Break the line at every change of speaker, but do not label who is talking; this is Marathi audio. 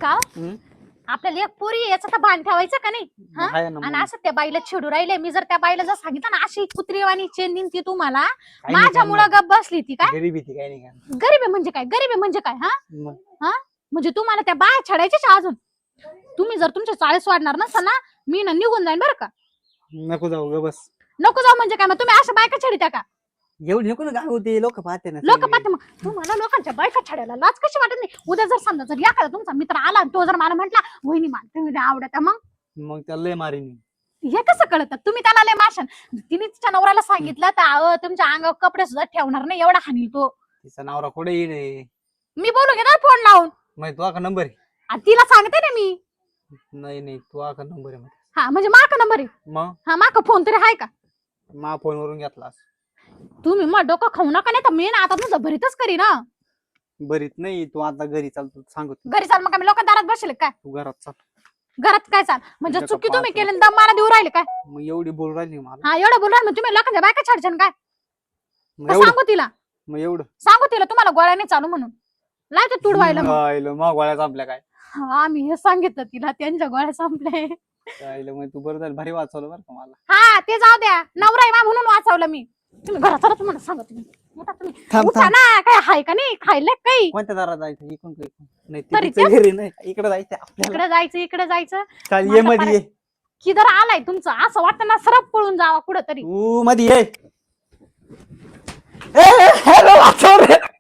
का आपल्याला एक पोरी याचा तर भान ठेवायचं का नाही आणि असं त्या बाईला छेडू राहिले मी जर त्या बाईला जर सांगितलं ना अशी कुत्रीवाणी चेन दिन ती तुम्हाला माझ्यामुळं गप बसली ती काय
गरीबी ती काय नाही
गरीब म्हणजे काय गरीब म्हणजे काय हा म्हणजे तुम्हाला त्या बाया छेडायच्या अजून तुम्ही जर तुमच्या चाळीस वाढणार नसा ना मी ना निघून जाईन बरं का
नको जाऊ ग बस
नको जाऊ म्हणजे काय मग तुम्ही अशा बायका छेडत्या का
एवढी नको ना काय होते लोक पाहते ना
लोक पाहते मग तुम्हाला लोकांच्या बायका छेडायला लाज कशी वाटत नाही उद्या जर समजा जर एखादा तुमचा मित्र आला आणि तो जर मला म्हटला वहिनी मला तुम्ही आवडत
मग त्याला लय मारीन
हे कसं कळतं तुम्ही त्याला लय माशन तिने तिच्या नवऱ्याला सांगितलं तर तुमच्या अंगावर कपडे सुद्धा ठेवणार नाही एवढा हानी तो
तिचा नवरा कुठे येईल
मी बोलू घेणार फोन लावून
मग तू का नंबर आहे
आणि तिला सांगते ना मी
नाही तू का नंबर आहे
हा म्हणजे माका नंबर आहे
मग
हा माका फोन तरी आहे का
मा फोन वरून घेतला
तुम्ही मग डोकं खाऊ नका नाही तर मी ना आता तुझं भरीतच करी ना
बरीच नाही तू आता घरी चालतो सांगतो
घरी चाल मग आम्ही लोक दारात बसले काय
तू घरात चाल
घरात काय चाल म्हणजे
तुझ्या
चुकी तुम्ही
कपाळात.
केली दम मला देऊ राहिले काय
मग एवढी बोल राहिली मला
हा एवढं बोलणार मग तुम्ही लोकांच्या बायका छाडशन काय
मग
तर
एवढं
सांगू तिला
मग एवढं
सांगू तिला तुम्हाला गोळ्याने चालू म्हणून लायचं तुडवायला
मग गोळ्या संपल्या काय
आम्ही हे सांगितलं तिला त्यांच्या गोळ्या संपले
मग तू बरं झालं भारी वाचवलं बरं का मला
हा ते जाऊ द्या नवरा आहे म्हणून वाचवलं मी तुम्ही घरात आला तुम्हाला सांगा तुम्ही उठा तुम्ही
थांब,
उठा ना काय हाय का नाही खायला काही
कोणत्या दारात जायचं इकडून का इकडून नाही
तरी
तिकडचं घरी नाही इकडे जायचं आपल्याला
इकडे जायचं
चाल ये
माझा
मध्ये ये
किधर आलाय तुमचं असं वाटतं ना सरप पळून जावा कुठं तरी
तू मध्ये ये हॅलो वाचव रे